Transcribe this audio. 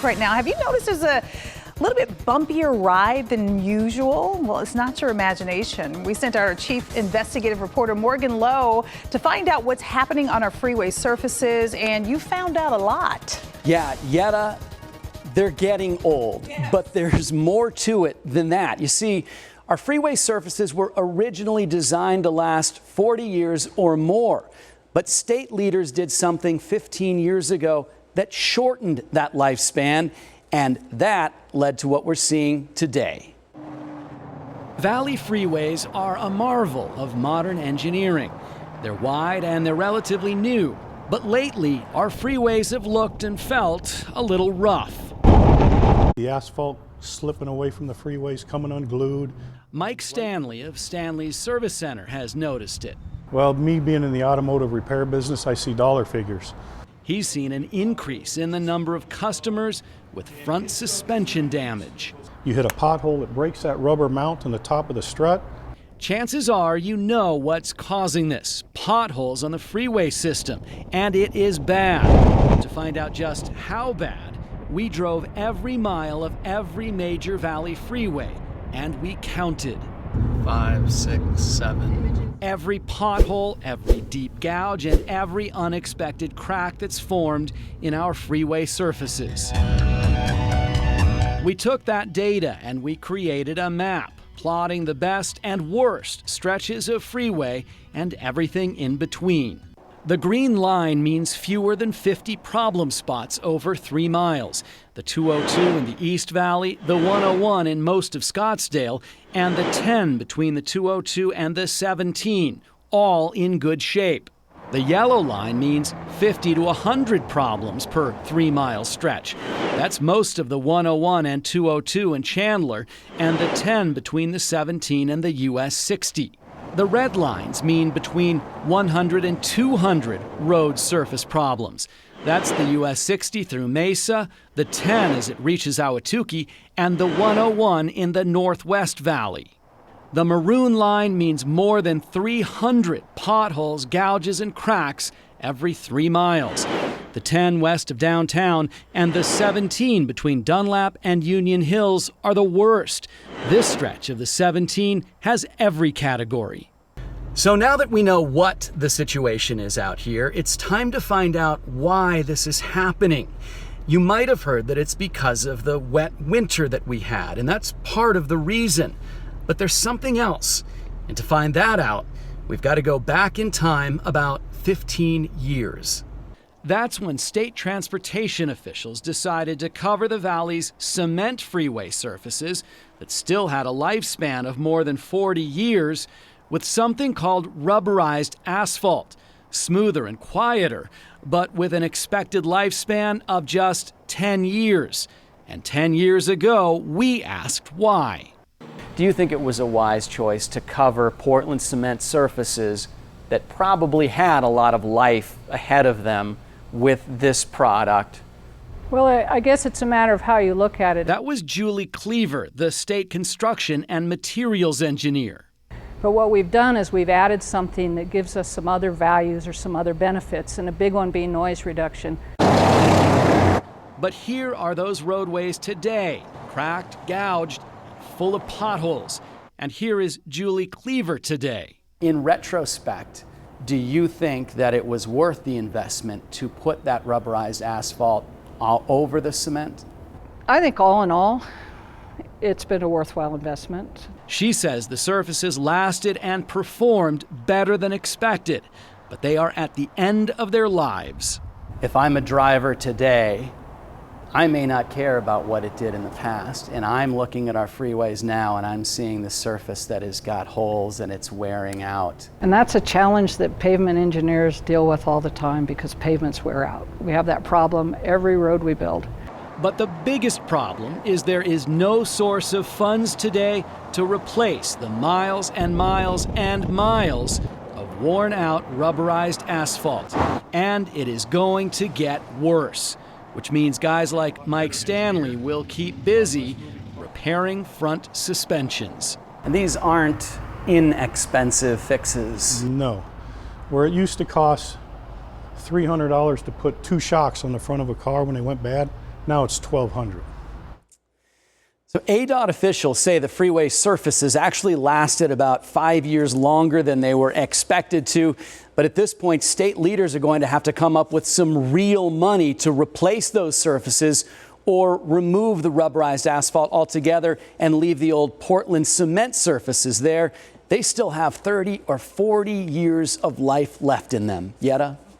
Right now, have you noticed there's a little bit bumpier ride than usual? Well, it's not your imagination. We sent our chief investigative reporter, Morgan Lowe, to find out what's happening on our freeway surfaces, and you found out a lot. Yeah, Yetta, they're getting old, but there's more to it than that. You see, our freeway surfaces were originally designed to last 40 years or more, but state leaders did something 15 years ago that shortened that lifespan, and that led to what we're seeing today. Valley freeways are a marvel of modern engineering. They're wide and they're relatively new, but lately our freeways have looked and felt a little rough. The asphalt slipping away from the freeways, coming unglued. Mike Stanley of Stanley's Service Center has noticed it. Well, me being in the automotive repair business, I see dollar figures. He's seen an increase in the number of customers with front suspension damage. You hit a pothole, it breaks that rubber mount on the top of the strut. Chances are you know what's causing this: potholes on the freeway system, and it is bad. To find out just how bad, we drove every mile of every major Valley freeway, and we counted. 5, 6, 7. Every pothole, every deep gouge, and every unexpected crack that's formed in our freeway surfaces. We took that data and we created a map, plotting the best and worst stretches of freeway and everything in between. The green line means fewer than 50 problem spots over 3 miles. The 202 in the East Valley, the 101 in most of Scottsdale, and the 10 between the 202 and the 17, all in good shape. The yellow line means 50 to 100 problems per 3-mile stretch. That's most of the 101 and 202 in Chandler, and the 10 between the 17 and the US 60. The red lines mean between 100 and 200 road surface problems. That's the US 60 through Mesa, the 10 as it reaches Ahwatukee, and the 101 in the Northwest Valley. The maroon line means more than 300 potholes, gouges, and cracks every 3 miles. The 10 west of downtown and the 17 between Dunlap and Union Hills are the worst. This stretch of the 17 has every category. So now that we know what the situation is out here, it's time to find out why this is happening. You might have heard that it's because of the wet winter that we had, and that's part of the reason. But there's something else. And to find that out, we've got to go back in time about 15 years. That's when state transportation officials decided to cover the valley's cement freeway surfaces that still had a lifespan of more than 40 years with something called rubberized asphalt, smoother and quieter, but with an expected lifespan of just 10 years. And 10 years ago, we asked why. Do you think it was a wise choice to cover Portland cement surfaces that probably had a lot of life ahead of them with this product? Well, I guess it's a matter of how you look at it. That was Julie Cleaver, the state construction and materials engineer. But what we've done is we've added something that gives us some other values or some other benefits, and a big one being noise reduction. But here are those roadways today, cracked, gouged, full of potholes. And here is Julie Cleaver today. In retrospect, do you think that it was worth the investment to put that rubberized asphalt all over the cement? I think all in all, it's been a worthwhile investment. She says the surfaces lasted and performed better than expected, but they are at the end of their lives. If I'm a driver today, I may not care about what it did in the past, and I'm looking at our freeways now and I'm seeing the surface that has got holes and it's wearing out. And that's a challenge that pavement engineers deal with all the time because pavements wear out. We have that problem every road we build. But the biggest problem is there is no source of funds today to replace the miles and miles and miles of worn out rubberized asphalt. And it is going to get worse, which means guys like Mike Stanley will keep busy repairing front suspensions. And these aren't inexpensive fixes. No. Where it used to cost $300 to put 2 shocks on the front of a car when they went bad, Now it's 1,200. So ADOT officials say the freeway surfaces actually lasted about 5 years longer than they were expected to. But at this point, state leaders are going to have to come up with some real money to replace those surfaces or remove the rubberized asphalt altogether and leave the old Portland cement surfaces there. They still have 30 or 40 years of life left in them. Yetta?